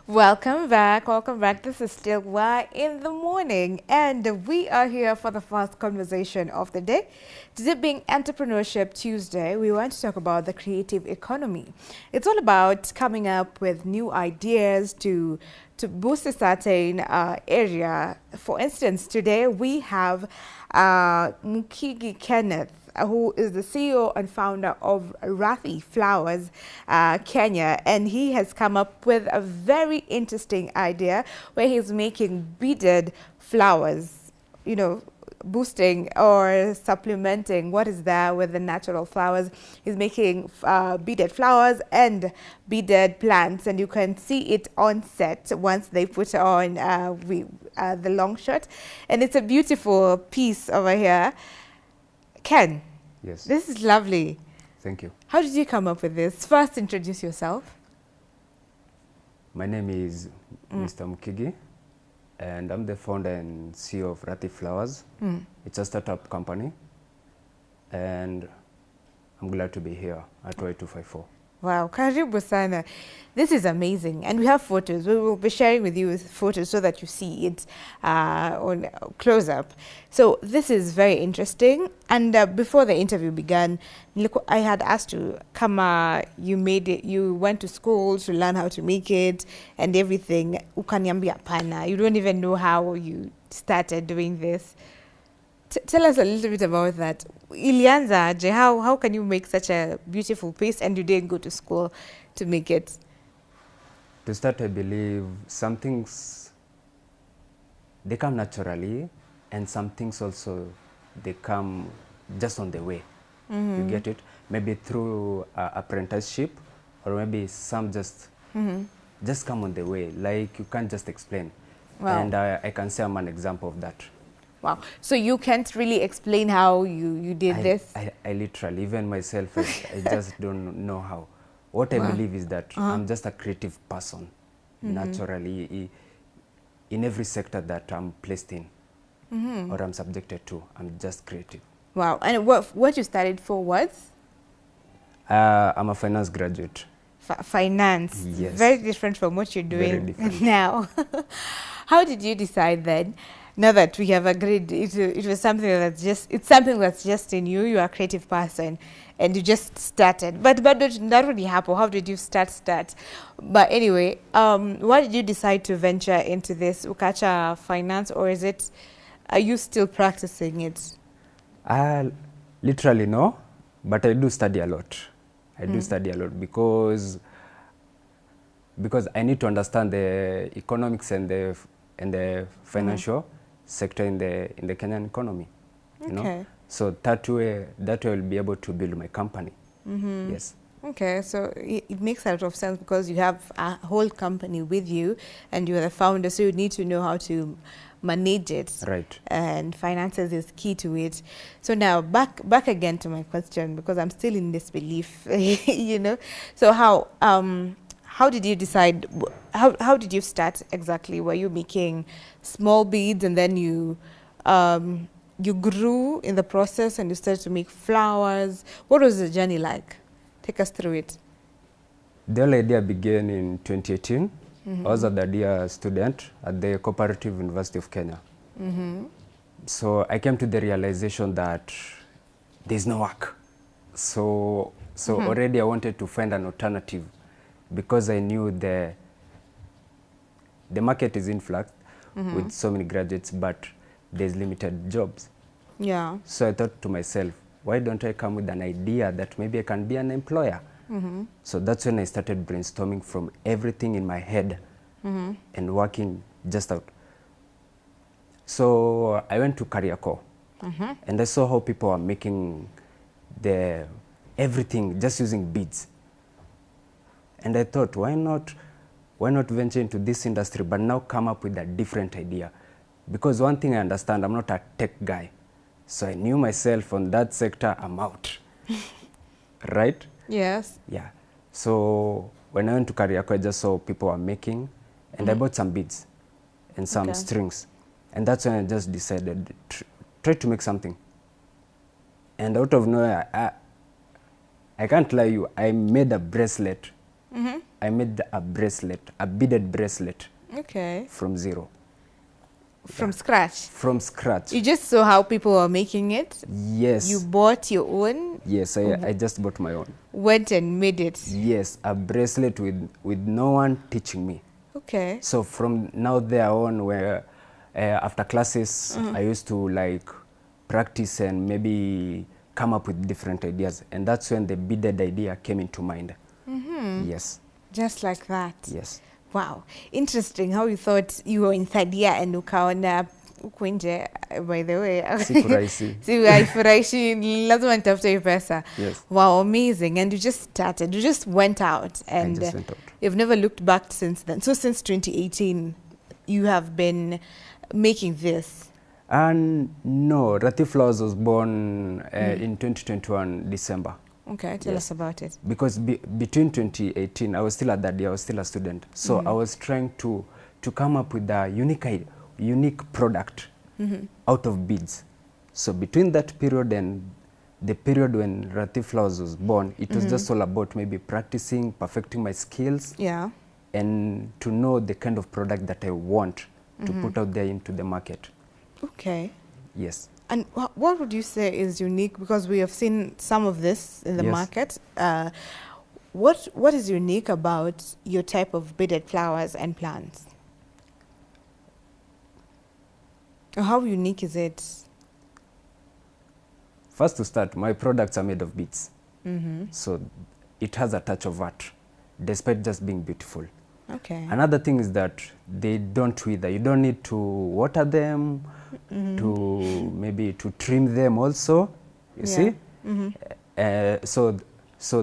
Welcome back. Welcome back. This is still Why in the Morning, and we are here for the first conversation of the day. Today being Entrepreneurship Tuesday, we want to talk about the creative economy. It's all about coming up with new ideas to boost a certain area. For instance, today we have Mukigi Kenneth, who is the CEO and founder of Rathi Flowers Kenya, and he has come up with a very interesting idea where he's making beaded flowers, boosting or supplementing what is there with the natural flowers. He's making beaded flowers and beaded plants, and you can see it on set once they put on the long shot, and it's a beautiful piece over here. Ken, yes, this is lovely. thank you. How did you come up with this? First, introduce yourself. My name is Mr. Mukigi, and I'm the founder and CEO of Rathi Flowers. It's a startup company, and I'm glad to be here at Y254. Wow, karibu sana. This is amazing, and we have photos. We will be sharing with you photos so that you see it on close up. So this is very interesting. And before the interview began, I had asked you, kama you made it, you went to school to learn how to make it and everything. Ukaniambia pana. You don't even know how you started doing this. Tell us a little bit about that. Ilianza aje, how can you make such a beautiful piece and you didn't go to school to make it? To start, I believe some things, they come naturally, and some things also, they come just on the way. You get it? Maybe through apprenticeship, or maybe some just come on the way. Like, you can't just explain. Wow. And I can say I'm an example of that. Wow. So you can't really explain how you did this? I literally, even myself, I just don't know how. What I believe is that I'm just a creative person, naturally, in every sector that I'm placed in or I'm subjected to. I'm just creative. Wow. And what you studied for was? I'm a finance graduate. Finance. Yes. Very different from what you're Very doing different. now. How did you decide then? Now that we have agreed, it was something that's just in you. You are a creative person, and you just started. But that really happened. How did you start? But anyway, why did you decide to venture into this Ukacha finance, or are you still practicing it? Literally no, but I do study a lot. I do study a lot because I need to understand the economics and the financial sector in the Kenyan economy. You know? So that way I'll be able to build my company. Yes. Okay, so it makes a lot of sense because you have a whole company with you and you're the founder, so you need to know how to manage it. Right. And finances is key to it. So now back again to my question, because I'm still in disbelief, So how did you decide, how did you start exactly? Were you making small beads and then you grew in the process and you started to make flowers? What was the journey like? Take us through it. The whole idea began in 2018. I was a third-year student at the Cooperative University of Kenya. So I came to the realization that there's no work. So already I wanted to find an alternative because I knew the market is in flux with so many graduates, but there's limited jobs. Yeah. So I thought to myself, why don't I come with an idea that maybe I can be an employer? So that's when I started brainstorming from everything in my head and working just out. So I went to Kariako and I saw how people are making everything just using beads. And I thought, why not venture into this industry, but now come up with a different idea? Because one thing I understand, I'm not a tech guy. So I knew myself on that sector, I'm out. Right? Yes. Yeah. So when I went to Kariako, I just saw people were making, and I bought some beads and some strings. And that's when I just decided, try to make something. And out of nowhere, I can't lie you, I made a bracelet I made a bracelet, a beaded bracelet. Okay. From zero. From scratch? From scratch. You just saw how people were making it? Yes. You bought your own? Yes, I just bought my own. Went and made it? Yes, a bracelet with no one teaching me. Okay. So from now there on, where after classes, I used to like practice and maybe come up with different ideas. And that's when the beaded idea came into mind. Yes. Just like that? Yes. Wow. Interesting how you thought you were in third year and ukaona huku nje, by the way. Sifurahishi. Sifurahishi, lazima nitafute pesa. Yes. Wow, amazing. And you just started. You just went out. And I just went out. You've never looked back since then. So since 2018, you have been making this? And no, Rathi Flowers was born in 2021 December. Okay, tell us about it. Because between 2018, I was still at that year, I was still a student. So I was trying to come up with a unique product out of beads. So between that period and the period when Rathi Flowers was born, it was just all about maybe practicing, perfecting my skills, and to know the kind of product that I want to put out there into the market. Okay. Yes. And what would you say is unique? Because we have seen some of this in the market. What is unique about your type of beaded flowers and plants? Or how unique is it? First to start, my products are made of beads. So it has a touch of art, despite just being beautiful. Okay. Another thing is that they don't wither. You don't need to water them, to maybe to trim them also, you see? So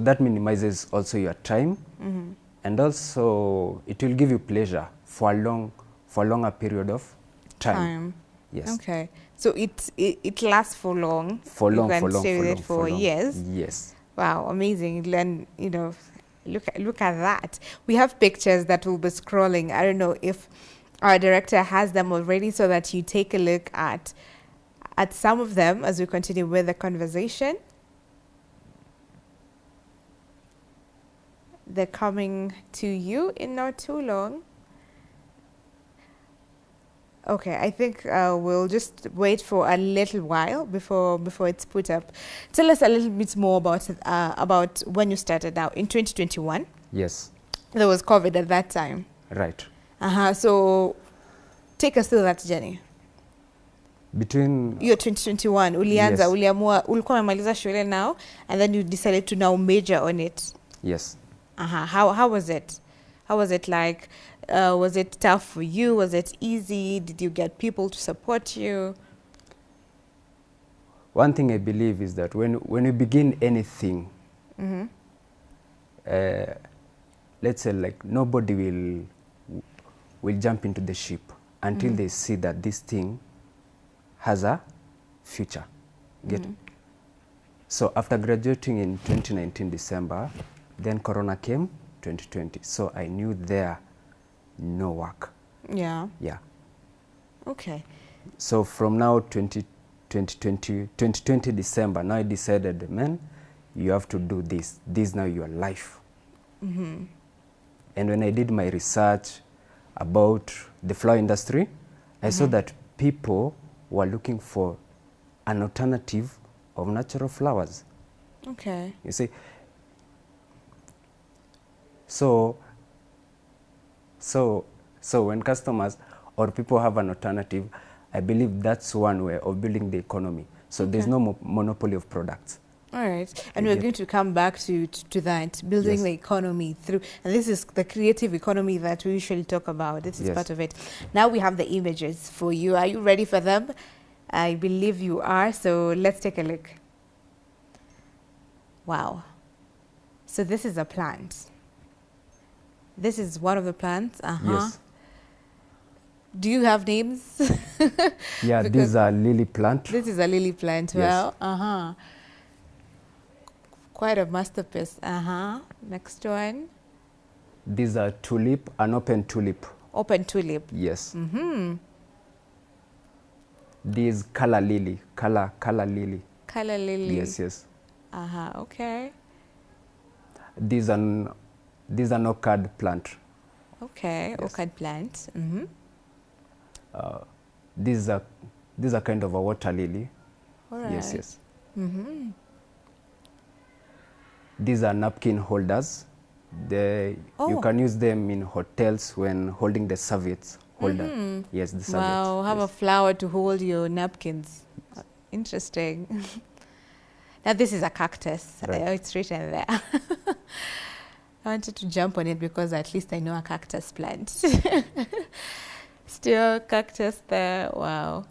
that minimizes also your time, and also it will give you pleasure for a longer period of time. Yes. Okay. So it lasts for long. For long, you can for long, stay for with long, it for years. Yes. Wow, amazing. And look at that. We have pictures that we'll be scrolling. I don't know if our director has them already, so that you take a look at some of them as we continue with the conversation. They're coming to you in not too long. Okay, I think we'll just wait for a little while before it's put up. Tell us a little bit more about when you started out in 2021. Yes. There was COVID at that time. Right. So take us through that journey. Between Year 2021, ulianza, uliamua, ulikuwa umemaliza shule now, and then you decided to now major on it. Yes. How was it? How was it like? Was it tough for you? Was it easy? Did you get people to support you? One thing I believe is that when you begin anything, let's say like nobody will jump into the ship until they see that this thing has a future. Get it? So after graduating in 2019 December, then Corona came, 2020. So I knew there no work. Yeah. Yeah. Okay. So from now 2020 December, now I decided, man, you have to do this. This is now your life. And when I did my research about the flower industry, I saw that people were looking for an alternative of natural flowers. Okay. You see? So when customers or people have an alternative, I believe that's one way of building the economy. So there's no monopoly of products. All right. And we're going to come back to that, building the economy through, and this is the creative economy that we usually talk about. This is part of it. Now we have the images for you. Are you ready for them? I believe you are. So let's take a look. Wow. So this is a plant. This is one of the plants. Yes. Do you have names? Yeah, these are lily plant. This is a lily plant. Yes. Well, quite a masterpiece. Next one. These are tulip, an open tulip. Open tulip. Yes. These color lily, color lily. Color lily. Yes, yes. Okay. These These are no card plant. Okay, Yes. orchid plant. These are kind of a water lily. All right. Yes, yes. These are napkin holders. You Oh. can use them in hotels when holding the serviettes holder. Yes, the serviettes. Wow, have a yes. flower to hold your napkins. Interesting. Now this is a cactus. Right. It's written there. I wanted to jump on it because at least I know a cactus plant. Still cactus there. Wow.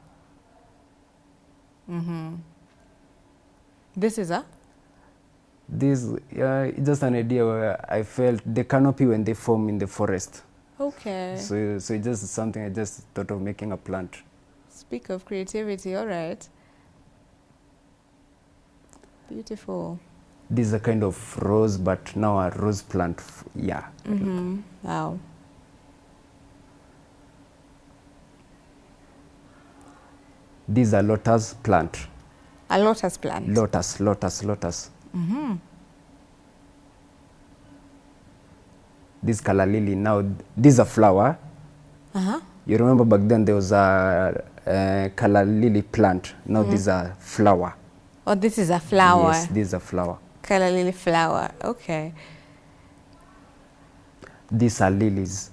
This is a? This, it's just an idea where I felt the canopy when they form in the forest. Okay. So it's just something I just thought of making a plant. Speak of creativity, all right. Beautiful. This is a kind of rose, but now a rose plant. Yeah. Wow. These are lotus plant. A lotus plant. Lotus. This color lily, now this is a flower. You remember back then there was a color lily plant. Now this is a flower. Oh, this is a flower. Yes, this is a flower. Color lily flower. Okay. These are lilies.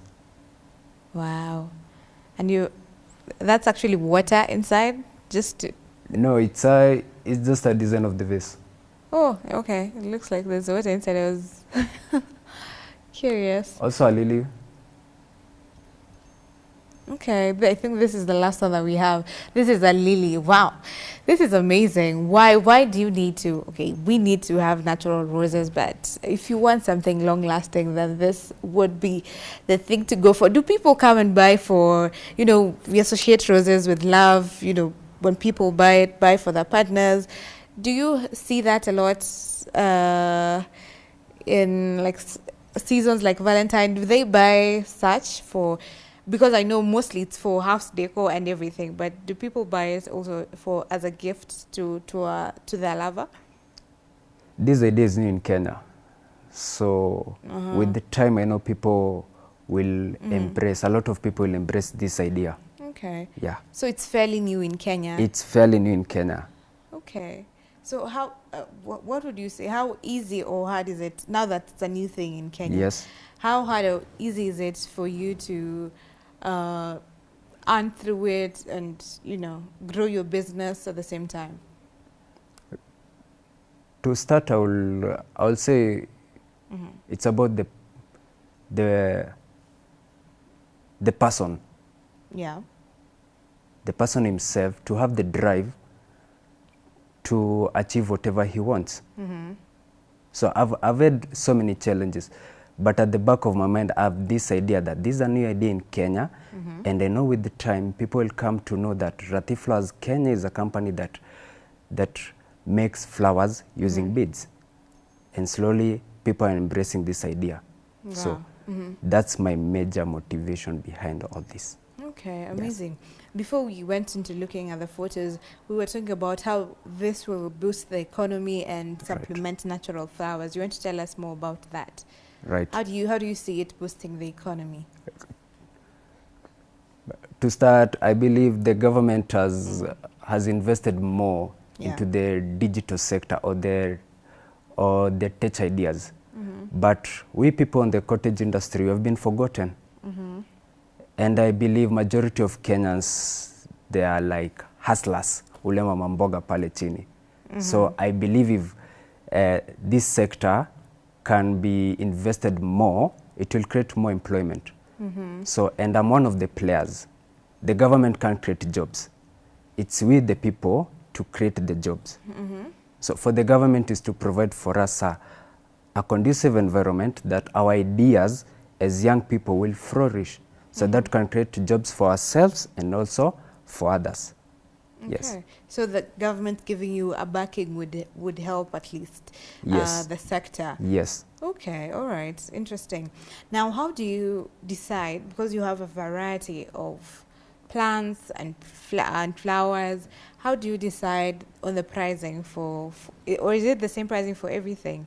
Wow. And that's actually water inside? No, it's just a design of the vase. Oh, okay. It looks like there's water inside. I was curious. Also a lily. Okay, I think this is the last one that we have. This is a lily. Wow, this is amazing. Why do you need to? Okay, we need to have natural roses, but if you want something long lasting, then this would be the thing to go for. Do people come and buy for, we associate roses with love, when people buy for their partners. Do you see that a lot in like seasons like Valentine? Do they buy such for? Because I know mostly it's for house decor and everything, but do people buy it also as a gift to their lover? This idea is new in Kenya. So with the time, I know people will embrace, a lot of people will embrace this idea. Okay. Yeah. So it's fairly new in Kenya? It's fairly new in Kenya. Okay. So how, what would you say, how easy or hard is it, now that it's a new thing in Kenya? Yes. How hard or easy is it for you to earn through it and, grow your business at the same time? To start, I'll say it's about the person. Yeah. The person himself to have the drive to achieve whatever he wants. So I've had so many challenges, but at the back of my mind, I have this idea that this is a new idea in Kenya, and I know with the time, people will come to know that Rathi Flowers Kenya is a company that makes flowers using beads, and slowly people are embracing this idea. Wow. So that's my major motivation behind all this. Okay, amazing. Yes. Before we went into looking at the photos, we were talking about how this will boost the economy and supplement natural flowers. You want to tell us more about that? Right. How do you see it boosting the economy? To start, I believe the government has invested more into the digital sector or the tech ideas. But we people in the cottage industry have been forgotten. And I believe majority of Kenyans, they are like hustlers, ulema mamboga pale chini. So I believe if this sector can be invested more, it will create more employment. So, and I'm one of the players. The government can't create jobs. It's with the people to create the jobs. So for the government is to provide for us a conducive environment that our ideas as young people will flourish. So that can create jobs for ourselves and also for others. Okay. Yes. So the government giving you a backing would help at least the sector. Yes. Okay, all right, interesting. Now, how do you decide, because you have a variety of plants and flowers, how do you decide on the pricing or is it the same pricing for everything?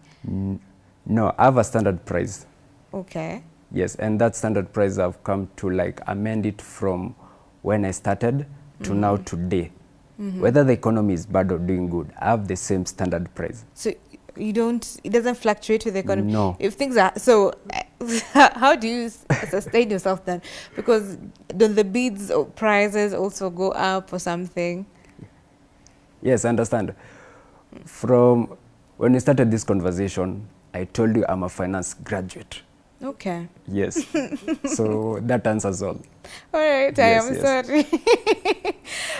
No, I have a standard price. Okay. Yes, and that standard price I've come to like amend it from when I started to now today. Whether the economy is bad or doing good, I have the same standard price. So you don't, it doesn't fluctuate with the economy? No. If things are, so how do you sustain yourself then? Because do the beads or prices also go up or something? Yes, I understand. From when we started this conversation, I told you I'm a finance graduate. Okay. Yes. So that answers all. All right, Yes, I am yes. sorry.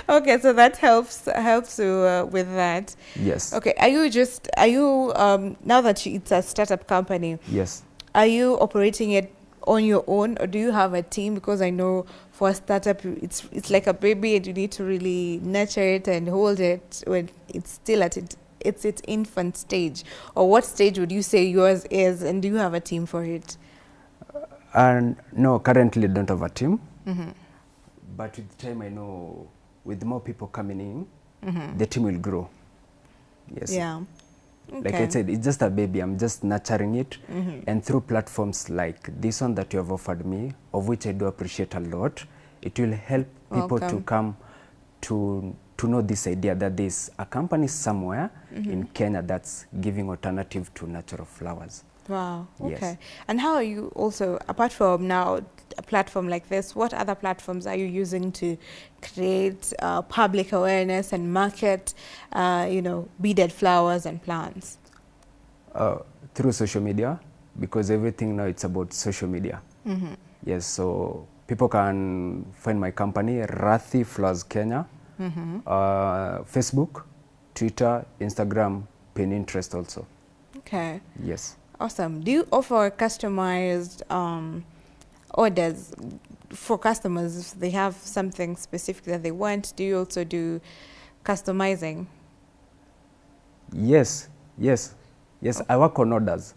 Okay, so that helps you with that. Yes. Okay, are you now that it's a startup company, Yes. are you operating it on your own, or do you have a team? Because I know for a startup, it's like a baby, and you need to really nurture it and hold it when it's still at its infant stage. Or what stage would you say yours is, and do you have a team for it? And no, currently don't have a team. But with time, I know with more people coming in, the team will grow. Yes. Yeah. Like I said, it's just a baby. I'm just nurturing it. And through platforms like this one that you have offered me, of which I do appreciate a lot, it will help people to come to know this idea that there's a company somewhere in Kenya that's giving alternative to natural flowers. Wow. Okay. Yes. And how are you also, apart from now a platform like this, what other platforms are you using to create public awareness and market, beaded flowers and plants? Through social media, because everything now it's about social media. Yes, so people can find my company, Rathi Flowers Kenya, Facebook, Twitter, Instagram, Pinterest also. Okay. Yes. Awesome. Do you offer customized orders for customers if they have something specific that they want? Do you also do customizing? Yes, yes, yes. I work on orders.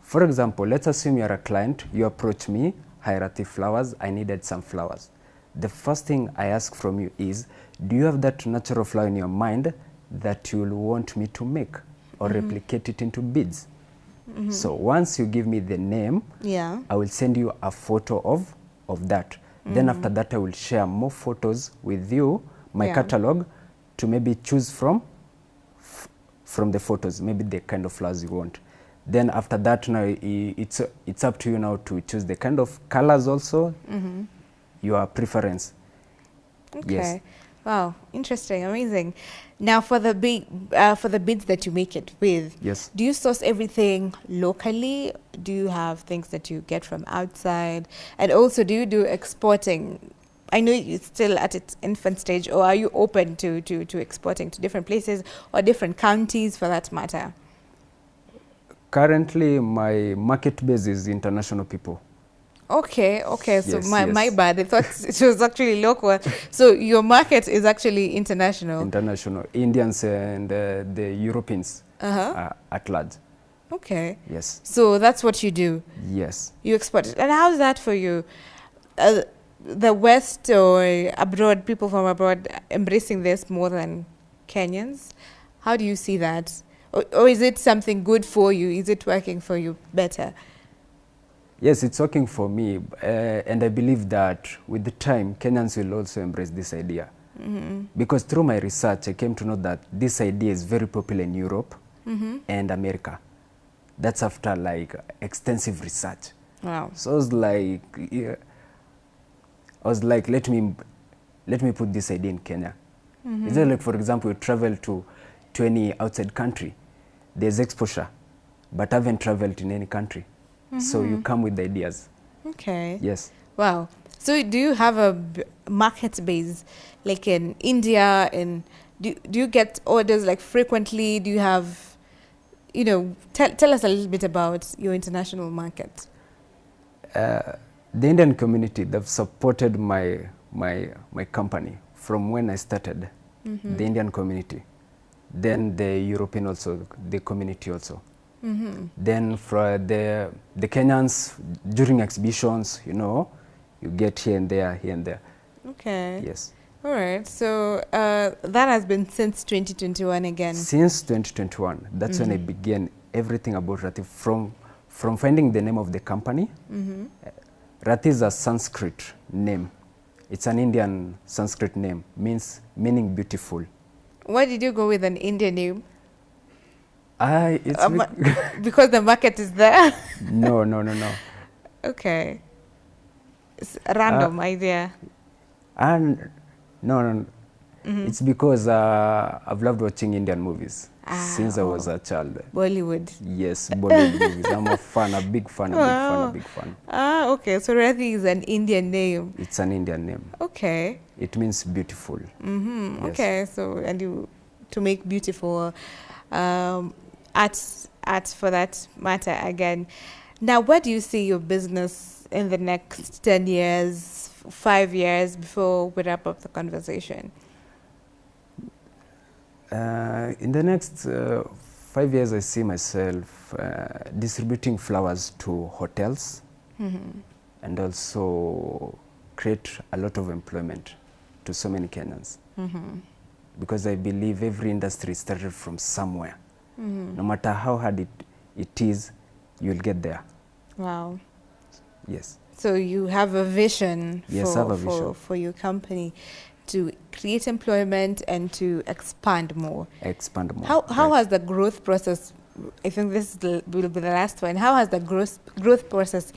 For example, let's assume you're a client, you approach me, hi Rathi Flowers, I needed some flowers. The first thing I ask from you is, do you have that natural flower in your mind that you'll want me to make or replicate it into beads? So once you give me the name, I will send you a photo of that. Then after that, I will share more photos with you, my catalog, to maybe choose from the photos, maybe the kind of flowers you want. Then after that, now it's up to you now to choose the kind of colors also, your preference. Okay. Yes. Wow, interesting, amazing. Now, for the beads that you make it with, Yes. do you source everything locally? Do you have things that you get from outside? And also, do you do exporting? I know it's still at its infant stage, or are you open to exporting to different places or different counties for that matter? Currently, my market base is international people. Okay, so Yes, my yes. bad. I thought it was actually local. So your market is actually international. International, Indians and the Europeans at large. Okay. Yes. So that's what you do. Yes. You export it. And how's that for you? The West or abroad, people from abroad embracing this more than Kenyans? How do you see that? Or is it something good for you? Is it working for you better? Yes, it's working for me, and I believe that with the time, Kenyans will also embrace this idea. Because through my research, I came to know that this idea is very popular in Europe and America. That's after like extensive research. Wow. So I was like, let me put this idea in Kenya. Is it like, for example, you travel to any outside country, there's exposure, but I haven't traveled in any country. So you come with ideas. Okay. Yes. Wow. So do you have a market base like in India? And do you get orders like frequently? Do you have, tell us a little bit about your international market. The Indian community, they've supported my company from when I started. The Indian community. Then the European also, the community also. Then for the Kenyans, during exhibitions, you get here and there, here and there. Okay. Yes. All right. So that has been since 2021 again. Since 2021. That's when I began everything about Rathi, from finding the name of the company, Rathi is a Sanskrit name. It's an Indian Sanskrit name, meaning beautiful. Why did you go with an Indian name? It's because the market is there? No. Okay. It's a random idea. And no. It's because I've loved watching Indian movies since I was a child. Bollywood. Yes, Bollywood movies. I'm a big fan. Okay. So Rathi is an Indian name. It's an Indian name. Okay. It means beautiful. Yes. Okay. So, and you, to make beautiful arts for that matter again. Now, where do you see your business in the next 10 years, 5 years, before we wrap up the conversation? In the next 5 years, I see myself distributing flowers to hotels and also create a lot of employment to so many Kenyans. Because I believe every industry started from somewhere. No matter how hard it is, you'll get there. Wow. Yes. So you have a vision, yes, I have a vision for your company to create employment and to expand more. How has the growth process, I think this will be the last one, how has the growth process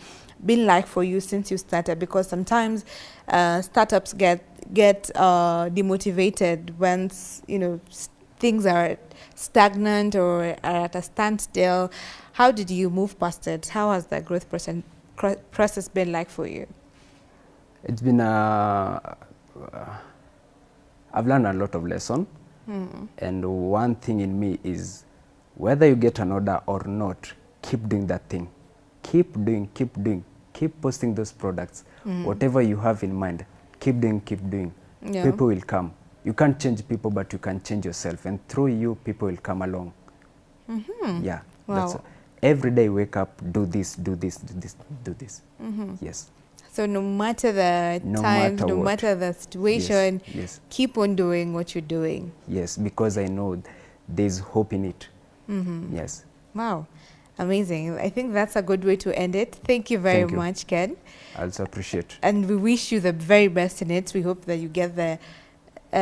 been like for you since you started? Because sometimes startups get demotivated once, you know, things are stagnant or are at a standstill. How did you move past it? How has the growth process been like for you? It's been I've learned a lot of lessons, and one thing in me is whether you get an order or not, keep doing that thing. Keep doing, keep posting those products. Whatever you have in mind, keep doing. Yeah. People will come. You can't change people, but you can change yourself, and through you, people will come along. Yeah. Wow. That's every day, wake up, do this. Yes. So no matter the times, no matter the situation, yes, keep on doing what you're doing. Yes, because I know there's hope in it. Yes. Wow. Amazing. I think that's a good way to end it. Thank you very much, Ken. I also appreciate. And we wish you the very best in it. We hope that you get the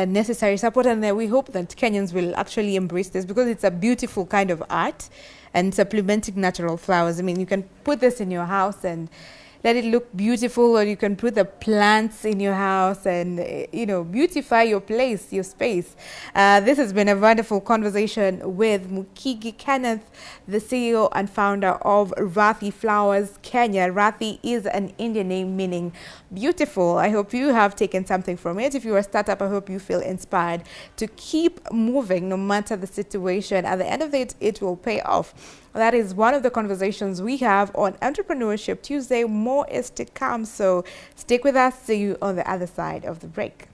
necessary support, and we hope that Kenyans will actually embrace this, because it's a beautiful kind of art and supplementing natural flowers. I mean, you can put this in your house and let it look beautiful, or you can put the plants in your house and, you know, beautify your place, your space. This has been a wonderful conversation with Mukigi Kenneth, the CEO and founder of Rathi Flowers Kenya. Rathi is an Indian name meaning beautiful. I hope you have taken something from it. If you're a startup, I hope you feel inspired to keep moving no matter the situation. At the end of it, it will pay off. That is one of the conversations we have on Entrepreneurship Tuesday. More is to come, so stick with us. See you on the other side of the break.